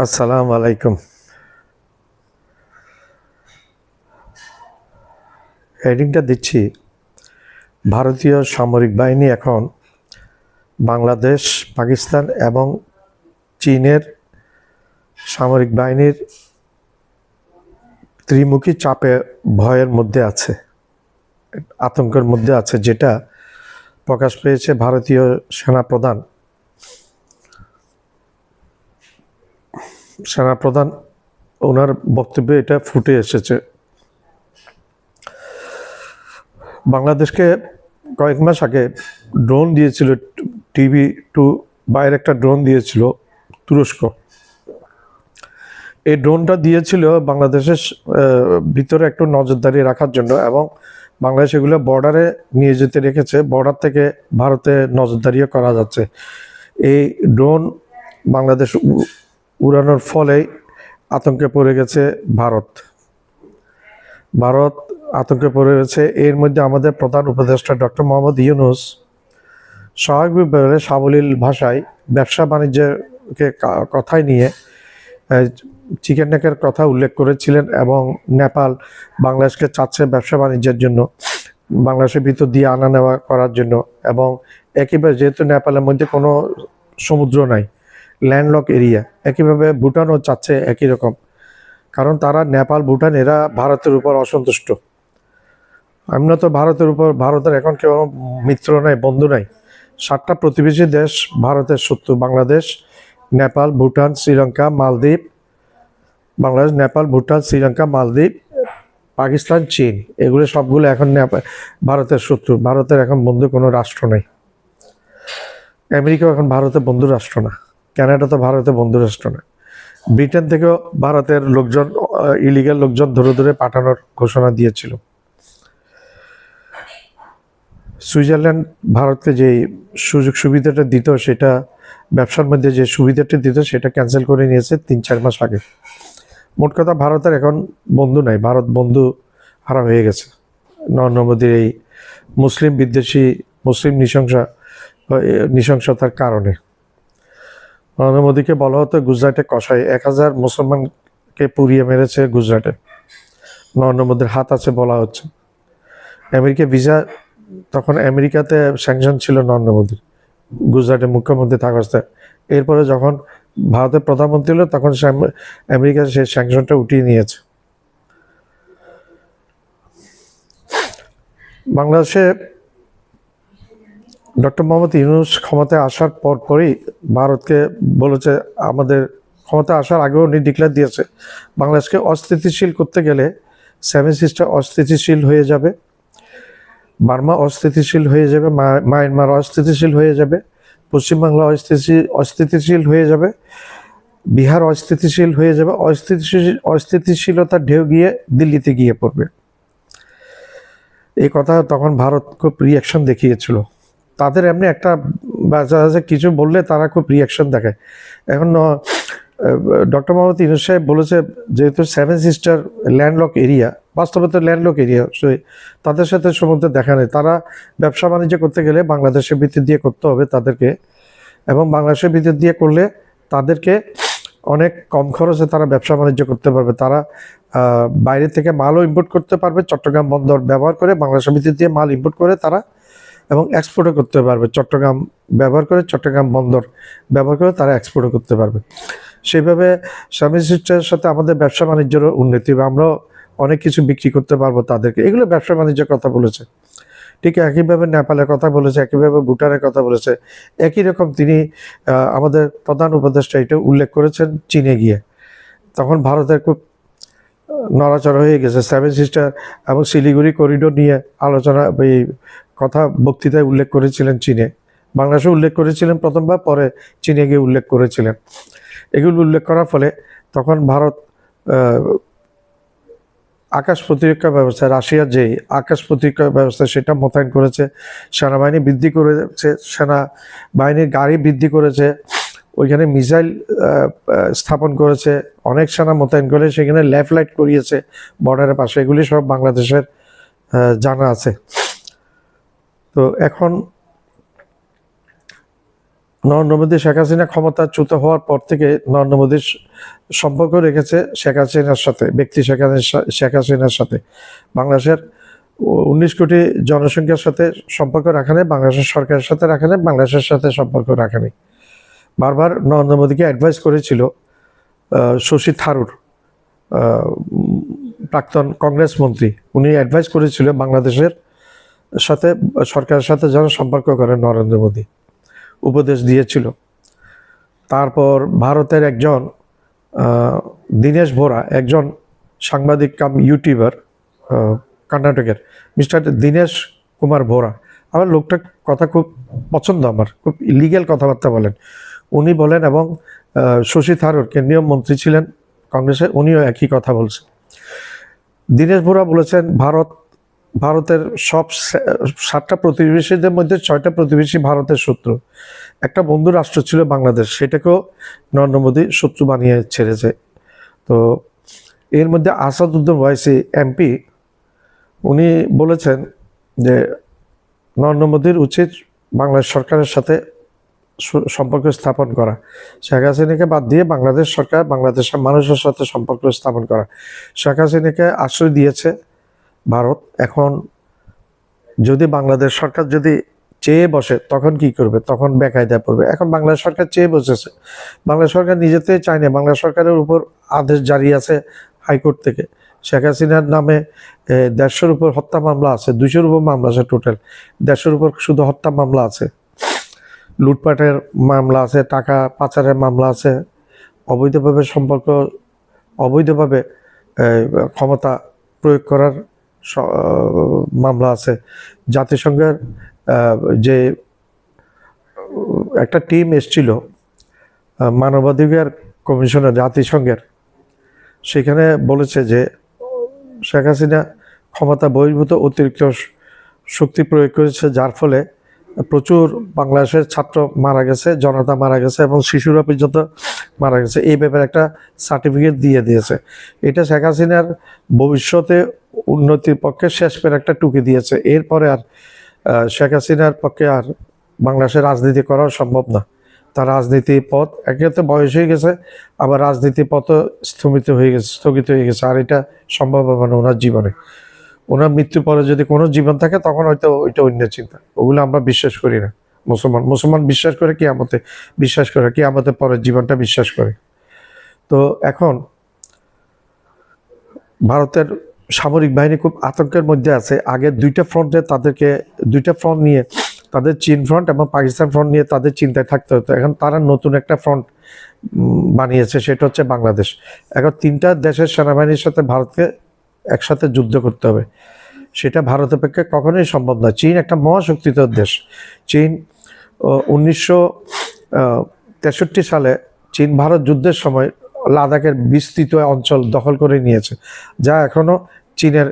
আসসালামু আলাইকুম। হেডিংটা দিচ্ছি, ভারতীয় সামরিক বাহিনী এখন বাংলাদেশ, পাকিস্তান এবং চীনের সামরিক বাহিনীর ত্রিমুখী চাপে ভয়ের মধ্যে আছে, আতঙ্কের মধ্যে আছে, যেটা প্রকাশ পেয়েছে ভারতীয় সেনাপ্রধান ওনার বক্তব্যে এটা ফুটে এসেছে। বাংলাদেশকে কয়েক মাস আগে ড্রোন দিয়েছিল, TB2 বাইরের একটা ড্রোন দিয়েছিল তুরস্ক। এই ড্রোনটা দিয়েছিল বাংলাদেশের ভিতরে একটু নজরদারি রাখার জন্য, এবং বাংলাদেশ এগুলো বর্ডারে নিয়ে যেতে রেখেছে। বর্ডার থেকে ভারতে নজরদারিও করা যাচ্ছে। এই ড্রোন বাংলাদেশ উড়ানোর ফলেই আতঙ্কে পড়ে গেছে ভারত আতঙ্কে পড়ে গেছে। এর মধ্যে আমাদের প্রধান উপদেষ্টা ডক্টর মোহাম্মদ ইউনূস স্বাভাবিকভাবে সাবলীল ভাষায় ব্যবসা বাণিজ্যকে কথায় নিয়ে চিকেন নেকের কথা উল্লেখ করেছিলেন, এবং নেপাল বাংলাদেশকে চাচ্ছে ব্যবসা বাণিজ্যের জন্য, বাংলাদেশের ভিতর দিয়ে আনা নেওয়া করার জন্য। এবং একইভাবে যেহেতু নেপালের মধ্যে কোনো সমুদ্র নাই, ল্যান্ডলক এরিয়া, একইভাবে ভুটানও চাচ্ছে একই রকম, কারণ তারা নেপাল, ভুটান এরা ভারতের উপর অসন্তুষ্ট। আমরা তো ভারতের এখন কেউ মিত্র নাই, বন্ধু নাই। 7টা প্রতিবেশী দেশ ভারতের শত্রু: বাংলাদেশ, নেপাল, ভুটান, শ্রীলঙ্কা, মালদ্বীপ। বাংলাদেশ, নেপাল, ভুটান, শ্রীলঙ্কা, মালদ্বীপ, পাকিস্তান, চীন, এগুলো সবগুলো এখন ভারতের শত্রু। ভারতের এখন বন্ধু কোনো রাষ্ট্র নেই। আমেরিকাও এখন ভারতের বন্ধু রাষ্ট্র না, কানাডা তো ভারতের বন্ধু রাষ্ট্র না। ব্রিটেন থেকেও ভারতের লোকজন, ইলিগাল লোকজন ধরে ধরে পাঠানোর ঘোষণা দিয়েছিল। সুইজারল্যান্ড ভারতকে যে সুযোগ সুবিধাটা দিত, সেটা ব্যবসার মধ্যে যে সুবিধাটা দিত, সেটা ক্যান্সেল করে নিয়েছে 3-4 মাস আগে। মোট কথা, ভারতের এখন বন্ধু নাই, ভারত বন্ধু হারা হয়ে গেছে নরেন্দ্র মোদীর এই মুসলিম বিদ্বেষী, মুসলিম নৃশংসতার কারণে। নরেন্দ্র মোদীকে বলা হতো গুজরাটে কসাই, 1000 মুসলমানকে পুড়িয়ে মেরেছে গুজরাটে। নরেন্দ্র মোদীর হাত আছে বলা হচ্ছে। আমেরিকা ভিসা, তখন আমেরিকাতে স্যাংশন ছিল নরেন্দ্র মোদীর, গুজরাটের মুখ্যমন্ত্রী থাকা অবস্থায়। এরপরে যখন ভারতের প্রধানমন্ত্রী হলো, তখন আমেরিকা সেই স্যাংশনটা উঠিয়ে নিয়েছে। বাংলাদেশে ডক্টর মোহাম্মদ ইউনূস ক্ষমতায় আসার পরই ভারতকে বলেছে, আমাদের ক্ষমতা আসার আগেও উনি ডিক্লেয়ার দিয়েছে, বাংলাদেশকে অস্থিতিশীল করতে গেলে 7 সিস্টার অস্থিতিশীল হয়ে যাবে, বার্মা অস্থিতিশীল হয়ে যাবে, মায়ানমার অস্থিতিশীল হয়ে যাবে, পশ্চিমবাংলা অস্থিতিশীল হয়ে যাবে, বিহার অস্থিতিশীল হয়ে যাবে। অস্থিতিশীলতার ঢেউ গিয়ে দিল্লিতে গিয়ে পড়বে। এই কথা তখন ভারত খুব রিয়াকশন দেখিয়েছিল। তাদের এমনি একটা কিছু বললে তারা খুব রিয়াকশন দেখায়। এখন ডক্টর মোহাম্মদ ইউনূস সাহেব বলেছে, যেহেতু 7 সিস্টার ল্যান্ডলক এরিয়া, বাস্তবে তো ল্যান্ডলক এরিয়া, তাদের সাথে সমুদ্রে দেখা নেই। তারা ব্যবসা বাণিজ্য করতে গেলে বাংলাদেশের ভিতর দিয়ে করতে হবে তাদেরকে, এবং বাংলাদেশের ভিতর দিয়ে করলে তাদেরকে অনেক কম খরচে তারা ব্যবসা বাণিজ্য করতে পারবে। তারা বাইরে থেকে মালও ইম্পোর্ট করতে পারবে, চট্টগ্রাম বন্দর ব্যবহার করে বাংলাদেশের ভিতর দিয়ে মাল ইম্পোর্ট করে তারা, এবং এক্সপোর্টও করতে পারবে। চট্টগ্রাম ব্যবহার করে, চট্টগ্রাম বন্দর ব্যবহার করে তারা এক্সপোর্টও করতে পারবে। সেইভাবে স্বামী সিস্টারের সাথে আমাদের ব্যবসা বাণিজ্যেরও উন্নতি হবে, আমরাও অনেক কিছু বিক্রি করতে পারবো তাদেরকে। এগুলো ব্যবসা বাণিজ্যের কথা বলেছে। ঠিক একইভাবে নেপালের কথা বলেছে, একইভাবে ভুটানের কথা বলেছে। একই রকম তিনি আমাদের প্রধান উপদেষ্টা এটা উল্লেখ করেছেন চীনে গিয়ে। তখন ভারতের খুব নড়াচড়া হয়ে গেছে। 7 সিস্টার এবং শিলিগুড়ি করিডোর নিয়ে আলোচনা, এই কথা বক্তৃতায় উল্লেখ করেছিলেন চীনে। বাংলাদেশে উল্লেখ করেছিলেন প্রথমবার, পরে চীনে গিয়ে উল্লেখ করেছিলেন। এগুলো উল্লেখ করার ফলে তখন ভারত আকাশ প্রতিরক্ষা ব্যবস্থা, রাশিয়ার যে আকাশ প্রতিরক্ষা ব্যবস্থা, সেটা মোতায়েন করেছে। সেনাবাহিনী বৃদ্ধি করেছে, সেনাবাহিনীর গাড়ি বৃদ্ধি করেছে, ওইখানে মিসাইল স্থাপন করেছে, অনেক সেনা মোতায়েন করে সেখানে লেফট লাইট করিয়েছে বর্ডারের পাশে। এগুলি সব বাংলাদেশের জানা আছে। তো এখন নরেন্দ্র মোদী শেখ হাসিনা ক্ষমতাচ্যুত হওয়ার পর থেকে নরেন্দ্র মোদীর সম্পর্ক রেখেছে শেখ হাসিনার সাথে, ব্যক্তি শেখ হাসিনার সাথে। বাংলাদেশের 19 কোটি জনসংখ্যার সাথে সম্পর্ক রাখা নেই, বাংলাদেশের সরকারের সাথে রাখা নেই, বাংলাদেশের সাথে সম্পর্ক রাখা নেই। বারবার নরেন্দ্র মোদীকে অ্যাডভাইস করেছিল শশী থারুর, প্রাক্তন কংগ্রেস মন্ত্রী, উনি অ্যাডভাইস করেছিল বাংলাদেশের সাথে সরকারের সাথে যেন সম্পর্ক করে নরেন্দ্র মোদী, উপদেশ দিয়েছিল। তারপর ভারতের একজন দীনেশ ভোরা, একজন সাংবাদিক কাম ইউটিউবার, কর্ণাটকের মিস্টার দীনেশ কুমার ভোরা, আমার লোকটার কথা খুব পছন্দ, আমার খুব ইলিগ্যাল কথাবার্তা বলেন উনি বলেন, এবং শশী থারুর কেন্দ্রীয় মন্ত্রী ছিলেন কংগ্রেসের, উনিও একই কথা বলছেন। দীনেশ ভোরা বলেছেন ভারতের সব 7টা প্রতিবেশীদের মধ্যে 6টা প্রতিবেশী ভারতের শত্রু। একটা বন্ধু রাষ্ট্র ছিল বাংলাদেশ, সেটাকেও নরেন্দ্র মোদী শত্রু বানিয়ে ছেড়েছে। তো এর মধ্যে আসাদুদ্দিন ওয়াইসি এমপি, উনি বলেছেন যে নরেন্দ্র মোদীর উচিত বাংলাদেশ সরকারের সাথে সম্পর্ক স্থাপন করা, শেখ হাসিনাকে বাদ দিয়ে বাংলাদেশ সরকার বাংলাদেশের মানুষের সাথে সম্পর্ক স্থাপন করা। শেখ হাসিনাকে আশ্রয় দিয়েছে ভারত, এখন যদি বাংলাদেশ সরকার যদি চেয়ে বসে তখন কি করবে? তখন বেকায়দায় পড়বে। এখন বাংলাদেশ সরকার চেয়ে বসেছে, বাংলাদেশ সরকার নিজেতেই চায় না। বাংলাদেশ সরকারের উপর আদেশ জারি আছে হাইকোর্ট থেকে। শেখ হাসিনার নামে 150-র উপর হত্যা মামলা আছে, 200-র উপর মামলা আছে, টোটাল 150-র উপর শুধু হত্যা মামলা আছে, লুটপাটের মামলা আছে, টাকা পাচারের মামলা আছে, অবৈধভাবে ক্ষমতা প্রয়োগ করার মামলা আছে। জাতিসংঘের যে একটা টিম এসছিল মানবাধিকার কমিশনের জাতিসংঘের, সেখানে বলেছে যে শেখ হাসিনা ক্ষমতা বহির্ভূত অতিরিক্ত শক্তি প্রয়োগ করেছে, যার ফলে প্রচুর বাংলাদেশের ছাত্র মারা গেছে, জনতা মারা গেছে, এবং শিশুরা পর্যন্ত মারা গেছে। এই ব্যাপারে একটা সার্টিফিকেট দিয়ে দিয়েছে। এটা শেখ হাসিনার ভবিষ্যতে উন্নতির পক্ষে শেষ পের একটা টুকি দিয়েছে। এরপরে আর শেখ হাসিনার পক্ষে আর বাংলাদেশের রাজনীতি করাও সম্ভব না। তার রাজনীতি পথ একেতে বয়স হয়ে গেছে, আবার রাজনীতি পথও স্থগিত হয়ে গেছে। আর এটা সম্ভব হবে না ওনার জীবনে। ওনার মৃত্যুর পরে যদি কোনো জীবন থাকে তখন হয়তো ওইটা অন্য চিন্তা। ওগুলো আমরা বিশ্বাস করি না। মুসলমান বিশ্বাস করে কিয়ামতের পরের জীবনটা বিশ্বাস করে। তো এখন ভারতের সামরিক বাহিনী খুব আতঙ্কের মধ্যে আছে। আগে দুইটা ফ্রন্ট নিয়ে, তাদের চীন ফ্রন্ট এবং পাকিস্তান ফ্রন্ট নিয়ে তাদের চিন্তায় থাকতে হতো। এখন তারা নতুন একটা ফ্রন্ট বানিয়েছে, সেটা হচ্ছে বাংলাদেশ। এখন 3টা দেশের সেনাবাহিনীর সাথে ভারতকে একসাথে যুদ্ধ করতে হবে। সেটা ভারতের পক্ষে কখনোই সম্ভব না। চীন একটা মহাশক্তিধর দেশ। চীন 1963 সালে চীন ভারত যুদ্ধের সময় লাদাখের বিস্তৃত অঞ্চল দখল করে নিয়েছে, যা এখনো চীনের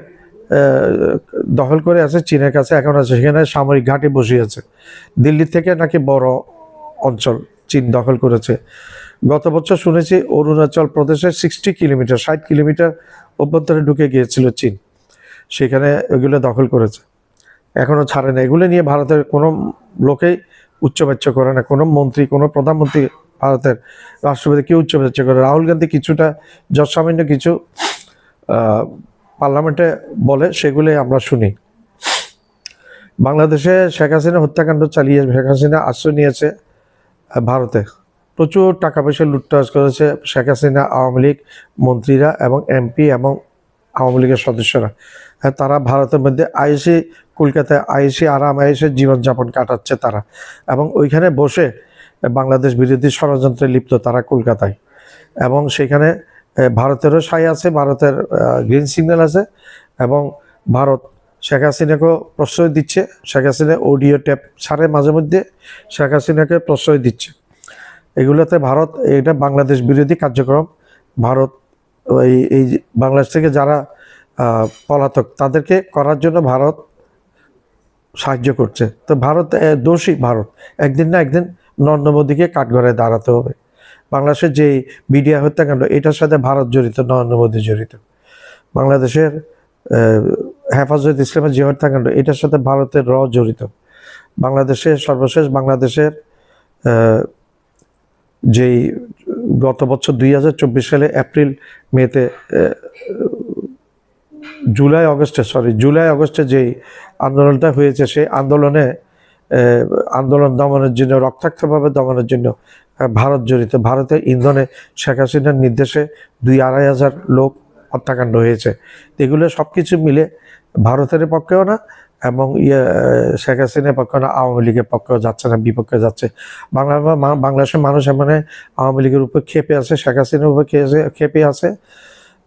দখল করে আছে, চীনের কাছে এখন আছে। সেখানে সামরিক ঘাঁটি বসিয়েছে। দিল্লি থেকে নাকি বড় অঞ্চল চীন দখল করেছে। গত বছর শুনেছি অরুণাচল প্রদেশের 60 কিলোমিটার অভ্যন্তরে ঢুকে গিয়েছিল চীন, সেখানে এগুলো দখল করেছে, এখনো ছাড়ে না। এগুলো নিয়ে ভারতের কোনো লোকেই উচ্চবাচ্য করে না, কোনো মন্ত্রী, কোনো প্রধানমন্ত্রী, ভারতের রাষ্ট্রপতি কেউ উচ্চবাচ্য করে। রাহুল গান্ধী কিছুটা যৎসামান্য কিছু পার্লামেন্টে বলে, সেগুলোই আমরা শুনি। বাংলাদেশে শেখ হাসিনা হত্যাকাণ্ড চালিয়ে শেখ হাসিনা আশ্রয় নিয়েছে ভারতে, প্রচুর টাকা পয়সা লুটতরাজ করেছে শেখ হাসিনা, আওয়ামী লীগ মন্ত্রীরা এবং এমপি এবং আওয়ামী লীগের সদস্যরা। হ্যাঁ, তারা ভারতের মধ্যে কলকাতায় আরাম জীবনযাপন কাটাচ্ছে তারা, এবং ওইখানে বসে বাংলাদেশ বিরোধী ষড়যন্ত্রে লিপ্ত তারা কলকাতায়। এবং সেখানে ভারতেরও সাই আছে, ভারতের গ্রিন সিগন্যাল আছে, এবং ভারত শেখ হাসিনাকেও প্রশ্রয় দিচ্ছে। শেখ হাসিনা অডিও ট্যাপ ছাড়ে মাঝে মধ্যে, শেখ হাসিনাকে প্রশ্রয় দিচ্ছে। এগুলোতে ভারত, এটা বাংলাদেশ বিরোধী কার্যক্রম। ভারত এই বাংলাদেশ থেকে যারা পলাতক তাদেরকে করার জন্য ভারত সাহায্য করছে। তো ভারত দোষী। ভারত একদিন না একদিন নরেন্দ্র মোদীকে কাঠগড়ায় দাঁড়াতে হবে। বাংলাদেশের যে মিডিয়া হত্যাকাণ্ড, এটার সাথে ভারত জড়িত, নরেন্দ্র মোদী জড়িত। বাংলাদেশের হেফাজত ইসলামের যে হত্যাকাণ্ড, এটার সাথে ভারতের জড়িত। বাংলাদেশের সর্বশেষ বাংলাদেশের যেই গত বছর 2024 সালে এপ্রিল মেতে জুলাই আগস্টে যেই আন্দোলনটা হয়েছে, সেই আন্দোলন দমনের জন্য, রক্তাক্তভাবে দমনের জন্য ভারত জড়িত। ভারতের ইন্ধনে শেখ হাসিনার নির্দেশে 2-2.5 হাজার লোক হত্যাকাণ্ড হয়েছে। এগুলো সব কিছু মিলে ভারতের পক্ষেও না এবং শেখ হাসিনার পক্ষে না, আওয়ামী লীগের পক্ষেও যাচ্ছে না, বিপক্ষে যাচ্ছে। বাংলাদেশের মানুষ মানে আওয়ামী লীগের উপর ক্ষেপে আছে, শেখ হাসিনার উপর ক্ষেপে আছে,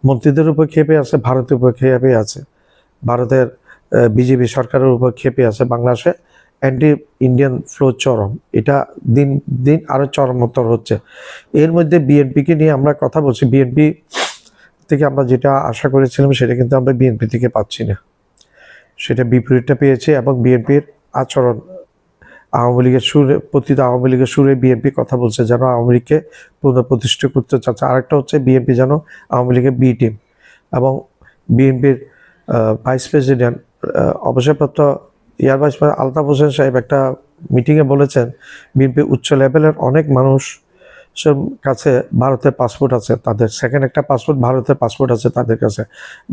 মন্ত্রীদের উপর ক্ষেপে আছে, ভারতের উপর ক্ষেপে আছে, ভারতের বিজেপি সরকারের উপর ক্ষেপে আছে। বাংলাদেশে অ্যান্টি ইন্ডিয়ান ফ্লো চরম, এটা দিন দিন আরও চরমতর হচ্ছে। এর মধ্যে বিএনপিকে নিয়ে আমরা কথা বলছি। বিএনপি থেকে আমরা যেটা আশা করেছিলাম সেটা কিন্তু আমরা বিএনপি থেকে পাচ্ছি না, সেটা বিপরীতটা পেয়েছে। এবং বিএনপির আচরণ আওয়ামী লীগের সুরে বিএনপি কথা বলছে, যেন আওয়ামী লীগকে পুনঃপ্রতিষ্ঠা করতে চাচ্ছে। আরেকটা হচ্ছে বিএনপি যেন আওয়ামী লীগের বি টিম। এবং বিএনপির ভাইস প্রেসিডেন্ট অবসরপ্রাপ্ত air vice president Altaf Hossain সাহেব একটা মিটিংয়ে বলেছেন, বিএনপির উচ্চ লেভেলের অনেক মানুষ কাছে ভারতের পাসপোর্ট আছে, তাদের সেকেন্ড একটা পাসপোর্ট, ভারতের পাসপোর্ট আছে তাদের কাছে।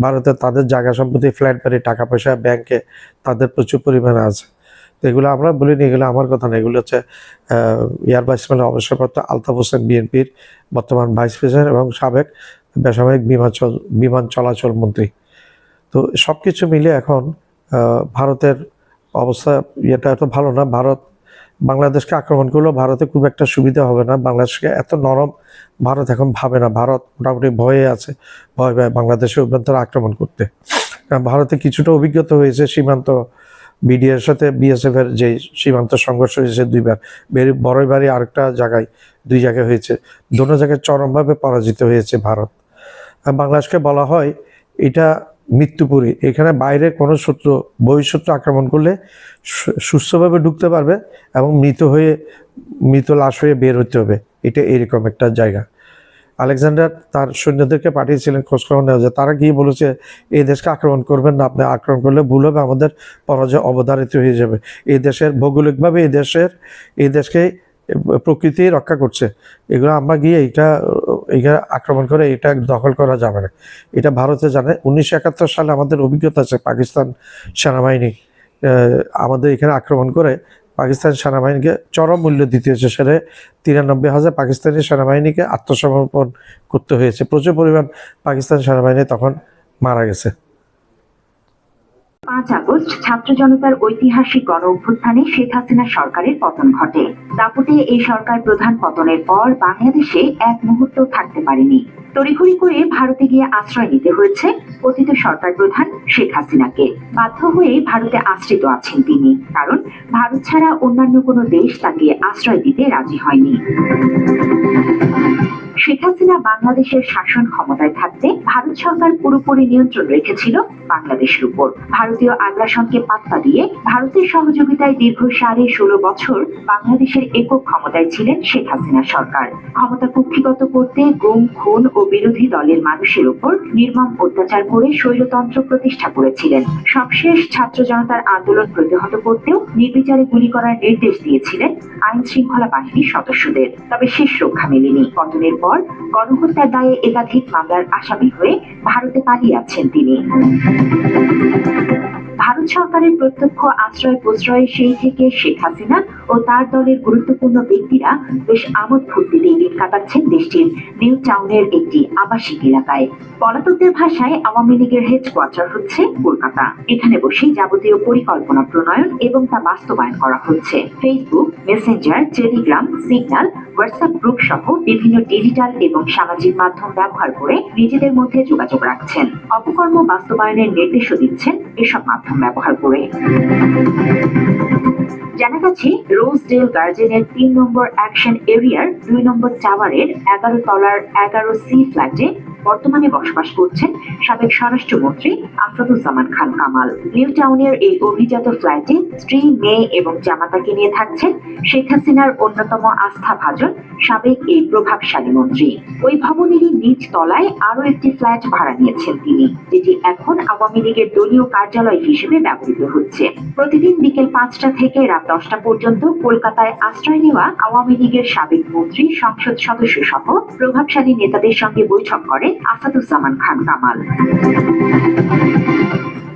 ভারতে তাদের জায়গা সম্পত্তি, ফ্ল্যাট বাড়ি, টাকা পয়সা ব্যাংকে তাদের প্রচুর পরিমাণে আছে। তো এগুলো আমরা বলিনি, এগুলো আমার কথা না, এগুলো হচ্ছে এয়ার ভাইস প্রেসিডেন্ট অবসরপ্রাপ্ত আলতাফ হোসেন, বিএনপির বর্তমান ভাইস প্রেসিডেন্ট এবং সাবেক বেসামরিক বিমান চলাচল মন্ত্রী। তো সব কিছু মিলে এখন ভারতের অবস্থা এটা এত ভালো না। ভারত বাংলাদেশকে আক্রমণ করলেও ভারতে খুব একটা সুবিধা হবে না। বাংলাদেশকে এত নরম ভারত এখন ভাবে না। ভারত মোটামুটি ভয়ে আছে, ভয় বাংলাদেশের অভ্যন্তরে আক্রমণ করতে। কারণ ভারতে কিছুটা অভিজ্ঞতা হয়েছে সীমান্ত বিডিআর সাথে বিএসএফ এর যে সীমান্ত সংঘর্ষ হয়েছে দুইবার, বড়ইবাড়ি আরেকটা জায়গায়, 2 জায়গায় হয়েছে, দোনো জায়গায় চরমভাবে পরাজিত হয়েছে ভারত। বাংলাদেশকে বলা হয় এটা মৃত্যুপুরী। এখানে বাইরে কোনো বহিঃশত্রু আক্রমণ করলে সুস্থভাবে ঢুকতে পারবে এবং মৃত লাশ হয়ে বের হতে হবে। এটা এরকম একটা জায়গা। আলেকজান্ডার তার সৈন্যদেরকে পাঠিয়েছিলেন খোঁজখবর নেওয়া যায়। তারা গিয়ে বলেছে, এই দেশকে আক্রমণ করবেন না, আপনি আক্রমণ করলে ভুল হবে, আমাদের পরাজয় অবধারিত হয়ে যাবে। এই দেশের ভৌগোলিকভাবে এই দেশকে প্রকৃতি রক্ষা করছে। এগুলো আমরা গিয়ে এইটা আক্রমণ করে এটা দখল করা যাবে না, এটা ভারতে জানে। 1971 সালে আমাদের অভিজ্ঞতা আছে, পাকিস্তান সেনাবাহিনী আমাদের এখানে আক্রমণ করে পাকিস্তান সেনাবাহিনীকে চরম মূল্য দিতে হয়েছে। সেটা 93,000 পাকিস্তানি সেনাবাহিনীকে আত্মসমর্পণ করতে হয়েছে। প্রচুর পরিমাণ পাকিস্তান সেনাবাহিনী তখন মারা গেছে। 5 আগস্ট ছাত্র জনতার ঐতিহাসিক গণ অভ্যুত্থানে শেখ হাসিনা সরকারের পতন ঘটে। দাপুটে এই সরকার প্রধান পতনের পর বাংলাদেশে এক মুহূর্ত থাকতে পারেনি। তড়িঘড়ি করে ভারতে গিয়ে আশ্রয় নিতে হয়েছে পতিত সরকার প্রধান শেখ হাসিনাকে। বাধ্য হয়ে ভারতে আশ্রিত আছেন তিনি, কারণ ভারত ছাড়া অন্যান্য কোনো দেশ তাকে আশ্রয় দিতে রাজি হয়নি। শেখ হাসিনা বাংলাদেশের শাসন ক্ষমতায় থাকতে ভারত সরকার পুরোপুরি নিয়ন্ত্রণ রেখেছিল বাংলাদেশের উপর। ভারতীয় আগ্রাসনকে পাত্তা দিয়ে ভারতের সহযোগিতায় দীর্ঘ 16.5 বছর বাংলাদেশের একক ক্ষমতায় ছিলেন শেখ হাসিনা সরকার। ক্ষমতা কুক্ষিগত করতে গুম, খুন ও বিরোধী দলের মানুষের উপর নির্মম অত্যাচার করে স্বৈরতন্ত্র প্রতিষ্ঠা করেছিলেন। সবশেষ ছাত্র জনতার আন্দোলন প্রতিহত করতেও নির্বিচারে গুলি করার নির্দেশ দিয়েছিলেন আইন শৃঙ্খলা বাহিনীর সদস্যদের। তবে শেষ রক্ষা মেলেনি। পতনের পর গণহত্যার দায়ে একাধিক মামলার আসামি হয়ে ভারতে পালিয়ে আছেন তিনি। ভারত সরকারের প্রত্যক্ষ আশ্রয় প্রশ্রয়ে সেই থেকে শেখ হাসিনা ও তার দলের গুরুত্বপূর্ণ ব্যক্তিরা বেশ আমোদ ফুর্তিতে দিন কাটাচ্ছেন দেশটির নিউ টাউনের একটি আবাসিক এলাকায়। পলাতকদের ভাষায় আওয়ামী লীগের হেডকোয়ার্টার হচ্ছে কলকাতা। এখানে বসেই যাবতীয় পরিকল্পনা প্রণয়ন এবং তা বাস্তবায়ন করা হচ্ছে। Facebook, Messenger, Telegram, signal, WhatsApp group সহ বিভিন্ন ডিজিটাল এবং সামাজিক মাধ্যম ব্যবহার করে নিজেদের মধ্যে যোগাযোগ রাখছেন। অপকর্ম বাস্তবায়নের নির্দেশও দিচ্ছেন এসব মাধ্যম ব্যবহার করে। জানা গেছে, রোজডেল গার্ডেনের 3 নম্বর অ্যাকশন এরিয়ার 2 নম্বর টাওয়ারের 11 তলার 11C ফ্ল্যাটে বর্তমানে বসবাস করছেন সাবেক স্বরাষ্ট্রমন্ত্রী আফরোজুজ্জামান খান কামাল। নিউ টাউনের এই অভিজাত ফ্ল্যাটে স্ত্রী, মেয়ে এবং জামাতাকে নিয়ে থাকছেন শেখ হাসিনার অন্যতম আস্থাভাজন সাবেক এই প্রভাবশালী মন্ত্রী। ওই ভবনেরই নিচ তলায় আরো একটি ফ্ল্যাট ভাড়া নিয়েছেন তিনি, যেটি এখন আওয়ামী লীগের দলীয় কার্যালয় হিসেবে ব্যবহৃত হচ্ছে। প্রতিদিন বিকেল 5টা থেকে রাত 10টা পর্যন্ত কলকাতায় আশ্রয় নেওয়া আওয়ামী লীগের সাবেক মন্ত্রী, সংসদ সদস্য সহ প্রভাবশালী নেতাদের সঙ্গে বৈঠক করেন আসাদুজ্জামান খান কামাল।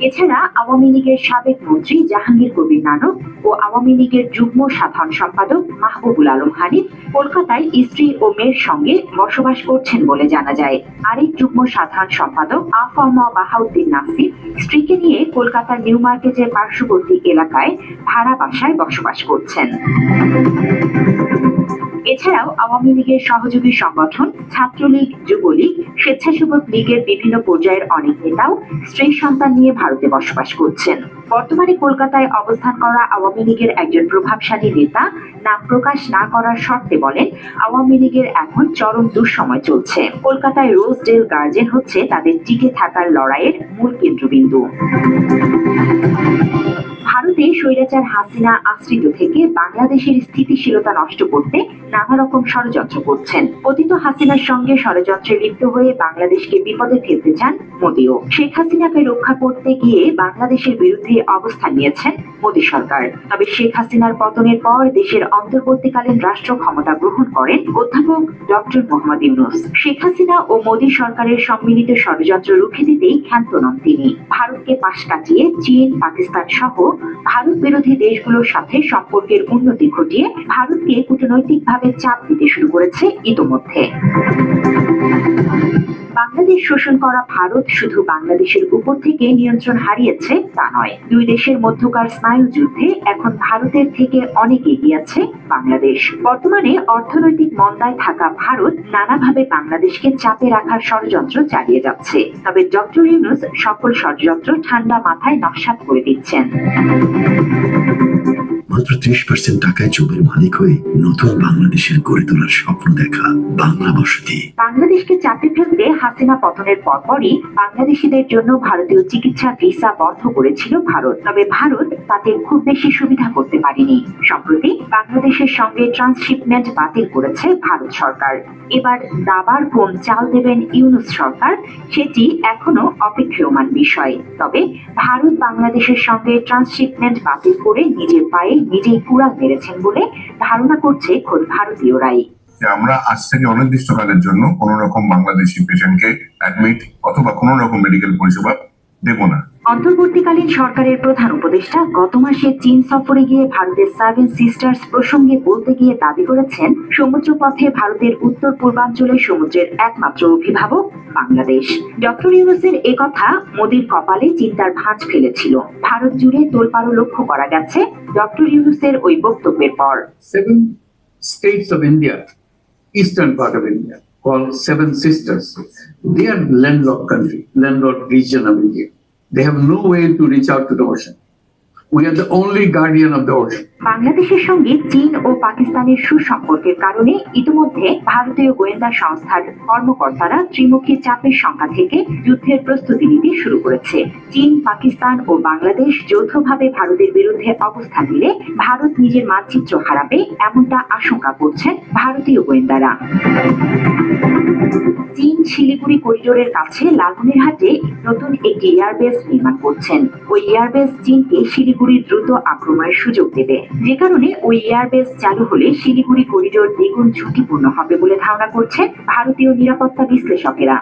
এছাড়া আওয়ামী লীগের সাবেক মন্ত্রী জাহাঙ্গীর কবির নানক ও আওয়ামী লীগের যুগ্ম সাধারণ সম্পাদক মাহবুবুল আলম হানিফ কলকাতায় স্ত্রী ও মেয়ের সঙ্গে বসবাস করছেন বলে জানা যায়। আরেক যুগ্ম সাধারণ সম্পাদক আফম বাহাউদ্দিন নাসির স্ত্রীকে নিয়ে কলকাতার নিউ মার্কেটের পার্শ্ববর্তী এলাকায় ভাড়া বাসায় বসবাস করছেন। এছাড়াও আওয়ামী লীগের সহযোগী সংগঠন ছাত্রলীগ, যুবলীগ, স্বেচ্ছাসেবক লীগের বিভিন্ন পর্যায়ের অনেক নেতাও স্ত্রী সন্তান নিয়ে ভারতে বসবাস করছেন। বর্তমানে কলকাতায় অবস্থান করা আওয়ামী লীগের একজন প্রভাবশালী নেতা নাম প্রকাশ না করার শর্তে বলেন, আওয়ামী লীগের এখন চরম দুঃসময় চলছে। কলকাতায় রোজডেল গার্ডেন হচ্ছে তাদের টিকে থাকার লড়াইয়ের মূল কেন্দ্রবিন্দু। ভারতে স্বৈরাচার হাসিনা আশ্রিত থেকে বাংলাদেশের স্থিতিশীলতা নষ্ট করতে নানা রকম ষড়যন্ত্র করছেন। পতিত হাসিনার সঙ্গে ষড়যন্ত্রে লিপ্ত হয়ে বাংলাদেশকে বিপদে ফেলতে চান মোদিও। শেখ হাসিনাকে রক্ষা করতে গিয়ে বাংলাদেশের বিরুদ্ধে অবস্থান নিয়েছেন মোদি সরকার। তবে শেখ হাসিনার পতনের পর দেশের অন্তর্বর্তীকালীন রাষ্ট্র ক্ষমতা গ্রহণ করেন অধ্যাপক ডক্টর মোহাম্মদ ইউনূস। শেখ হাসিনা ও মোদি সরকারের সম্মিলিত ষড়যন্ত্র রুখে দিতেই ক্ষান্ত নন তিনি। ভারতকে পাশ কাটিয়ে চীন, পাকিস্তান সহ ভারত বিরোধী দেশগুলোর সাথে সম্পর্কের উন্নতি ঘটিয়ে ভারতকে কূটনৈতিকভাবে চাপ দিতে শুরু করেছে ইতোমধ্যে। বাংলাদেশ শোষণ করা ভারত শুধু বাংলাদেশের উপর থেকে নিয়ন্ত্রণ হারিয়েছে তা নয়, দুই দেশের মধ্যকার স্নায়ু যুদ্ধে এখন ভারতের থেকে অনেক এগিয়ে আছে বাংলাদেশ। বর্তমানে অর্থনৈতিক মন্দায় থাকা ভারত নানাভাবে বাংলাদেশকে চাপে রাখার ষড়যন্ত্র চালিয়ে যাচ্ছে। তবে ডক্টর ইউনূস সকল ষড়যন্ত্র ঠান্ডা মাথায় নস্যাৎ করে দিচ্ছেন। মাত্র 30% টাকায় জমির মালিক হয়ে নতুন বাংলাদেশের গড়ে তোলার স্বপ্ন দেখা বাংলা বসতি। বাংলাদেশকে চাপে ফেলতে হাসিনা পতনের পরপরই বাংলাদেশিদের জন্য ভারতীয় চিকিৎসা ভিসা বন্ধ করেছিল ভারত। তবে ভারত তাতে খুব বেশি সুবিধা করতে পারেনি। সম্প্রতি বাংলাদেশের সঙ্গে ট্রান্সশিপমেন্ট বাতিল করেছে ভারত সরকার। এবার দাবার কোন চাল দেবেন ইউনূস সরকার, সেটি এখনো অপেক্ষমাণ বিষয়। তবে ভারত বাংলাদেশের সঙ্গে ট্রান্সশিপমেন্ট বাতিল করে নিজের পায়ে নিজেই কুড়াল মেরেছেন বলে ধারণা করছে খোদ ভারতীয়রাই। আমরা আজ থেকে অনির্দিষ্টকালের জন্য কোন রকম বাংলাদেশি পেশেন্টকে অ্যাডমিট অথবা কোন রকম মেডিকেল পরিষেবা দেব না। অন্তর্বর্তীকালীন সরকারের প্রধান উপদেষ্টা গত মাসে চীন সফরে গিয়ে ভারতের 7 সিস্টার্স প্রসঙ্গে বলতে গিয়ে দাবি করেছেন, সমুদ্রপথে ভারতের উত্তর পূর্বাঞ্চলে সমুদ্রের একমাত্র অভিভাবক বাংলাদেশ। ডক্টর ইউনূসের একথা মোদির কপালে চিন্তার ভাঁজ ফেলেছিল। ভারত জুড়ে তোলপাড়ও লক্ষ্য করা গেছে ডক্টর ইউনূসের ওই বক্তব্যের পর। 7 states of India, eastern part of India, called 7 Sisters. They are landlocked country, landlocked region of India. They have no way to reach out to the ocean. We are the only guardian of the ocean. বাংলাদেশের সঙ্গে চীন ও পাকিস্তানের সুসম্পর্কের কারণে ইতিমধ্যে ভারতীয় গোয়েন্দা সংস্থার কর্মকর্তারা ত্রিমুখী চাপের সংখ্যা থেকে যুদ্ধের প্রস্তুতি নিতে শুরু করেছে। চীন, পাকিস্তান ও বাংলাদেশ যৌথভাবে ভারতের বিরুদ্ধে অবস্থান নিলে ভারত নিজের মানচিত্র হারাবে, এমনটা আশঙ্কা করছেন ভারতীয় গোয়েন্দারা। চীন শিলিগুড়ি করিডোরের কাছে লালমনিরহাটে নতুন একটি এয়ারবেস নির্মাণ করছেন। ওই এয়ারবেস চীনকে শিলিগুড়ির দ্রুত আক্রমণের সুযোগ দেবে, যে কারণে ওই এয়ারবেস চালু হলে শিলিগুড়ি করিডোর দ্বিগুণ ঝুঁকিপূর্ণ হবে বলে ধারণা করছেন ভারতীয় নিরাপত্তা বিশ্লেষকেরা।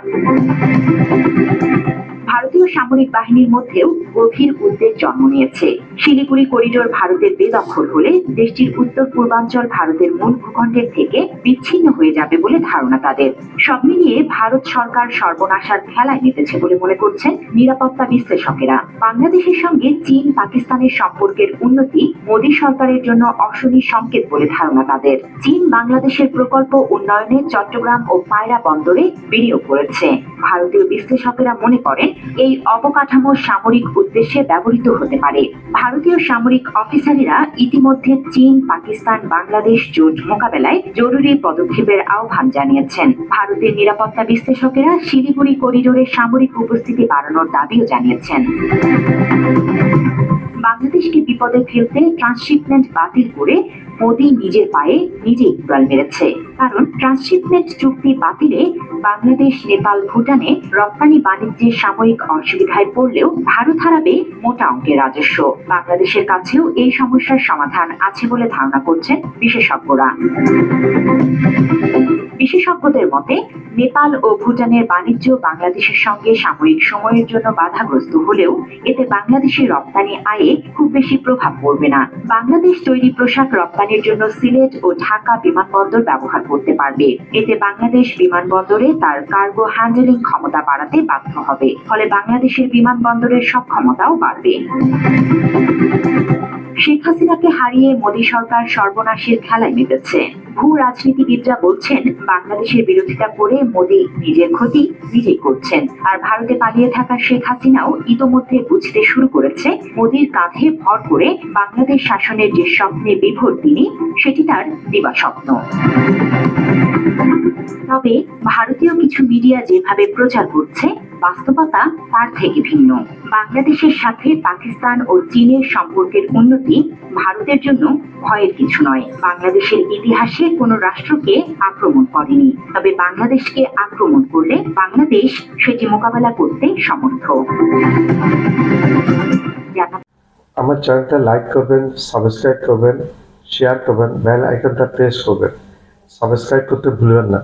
ভারতীয় সামরিক বাহিনীর মধ্যেও গভীর উদ্বেগ জন্ম নিয়েছে। শিলিগুড়ি করিডোর ভারতের বেদখল হলে দেশটির উত্তর পূর্বাঞ্চল ভারতের মূল ভূখণ্ডের থেকে বিচ্ছিন্ন হয়ে যাবে বলে ধারণা তাদের। সব মিলিয়ে ভারত সরকার সর্বনাশার খেলায় মেতেছে বলে মনে করছেন নিরাপত্তা বিশ্লেষকেরা। বাংলাদেশের সঙ্গে চীন, পাকিস্তানের সম্পর্কের উন্নতি মোদী সরকারের জন্য অশনি সংকেত বলে ধারণা তাদের। চীন বাংলাদেশের প্রকল্প উন্নয়নে চট্টগ্রাম ও পায়রা বন্দরে বিনিয়োগ করেছে। ভারতীয় বিশ্লেষকেরা মনে করেন এই অবকাঠামো সামরিক উদ্দেশ্যে ব্যবহৃত হতে পারে। ভারতীয় সামরিক অফিসারেরা ইতিমধ্যে চীন, পাকিস্তান, বাংলাদেশ জোট মোকাবেলায় জরুরি পদক্ষেপের আহ্বান জানিয়েছেন। ভারতের নিরাপত্তা বিশ্লেষকেরা শিলিগুড়ি করিডোরে সামরিক উপস্থিতি বাড়ানোর দাবিও জানিয়েছেন। বাংলাদেশকে বিপদে ফেলতে ট্রান্সশিপমেন্ট বাতিল করে মোদি নিজের পায়ে নিজেই কুড়াল মেরেছে। কারণ ট্রান্সশিপমেন্ট চুক্তি বাতিলে বাংলাদেশ, নেপাল, ভুটানে রপ্তানি বাণিজ্যে সাময়িক অসুবিধায় পড়লেও ভারত হারাবে মোটা অঙ্কের রাজস্ব। বাংলাদেশের কাছেও এই সমস্যার সমাধান আছে বলে ধারণা করছেন বিশেষজ্ঞরা। বিশেষজ্ঞদের মতে নেপাল ও ভুটানের বাণিজ্য বাংলাদেশের সঙ্গে সাময়িক সময়ের জন্য বাধাগ্রস্ত হলেও এতে বাংলাদেশের রপ্তানি আয়ে খুব বেশি প্রভাব পড়বে না। বাংলাদেশ তৈরি পোশাক রপ্তানির জন্য সিলেট ও ঢাকা বিমানবন্দর ব্যবহার করতে পারবে। এতে বাংলাদেশ বিমানবন্দরে তার কার্গো হ্যান্ডেলিং ক্ষমতা বাড়াতে বাধ্য হবে। ফলে বাংলাদেশের বিমানবন্দরের সক্ষমতাও বাড়বে। শেখ হাসিনাকে হারিয়ে মোদী সরকার সর্বনাশের খেলায় মেতেছে। ভূ রাজনীতিবিদরা বলছেন বাংলাদেশের বিরোধিতা করে মোদী নিজের ক্ষতি নিজেই করছেন। আর ভারতে পালিয়ে থাকা শেখ হাসিনাও ইতোমধ্যে বুঝতে শুরু করেছে মোদীর কাঁধে ভর করে বাংলাদেশ শাসনের যে স্বপ্নে বিভোর তিনি, সেটি তার দিবাস্বপ্ন। তবে ভারতীয় কিছু মিডিয়া যেভাবে প্রচার করছে বাস্তবতা তার থেকে ভিন্ন। বাংলাদেশের সাথে পাকিস্তান ও চীনের সম্পর্কের উন্নতি ভারতের জন্য ভয়ের কিছু নয়। বাংলাদেশের ইতিহাসে কোনো রাষ্ট্রকে আক্রমণ করেনি, তবে বাংলাদেশকে আক্রমণ করলে বাংলাদেশ সেটি মোকাবেলা করতে সমর্থ। আমার চ্যানেলটা লাইক করবেন, সাবস্ক্রাইব করবেন, শেয়ার করবেন, বেল আইকনটা প্রেস করবেন। সাবস্ক্রাইব করতে ভুলবেন না।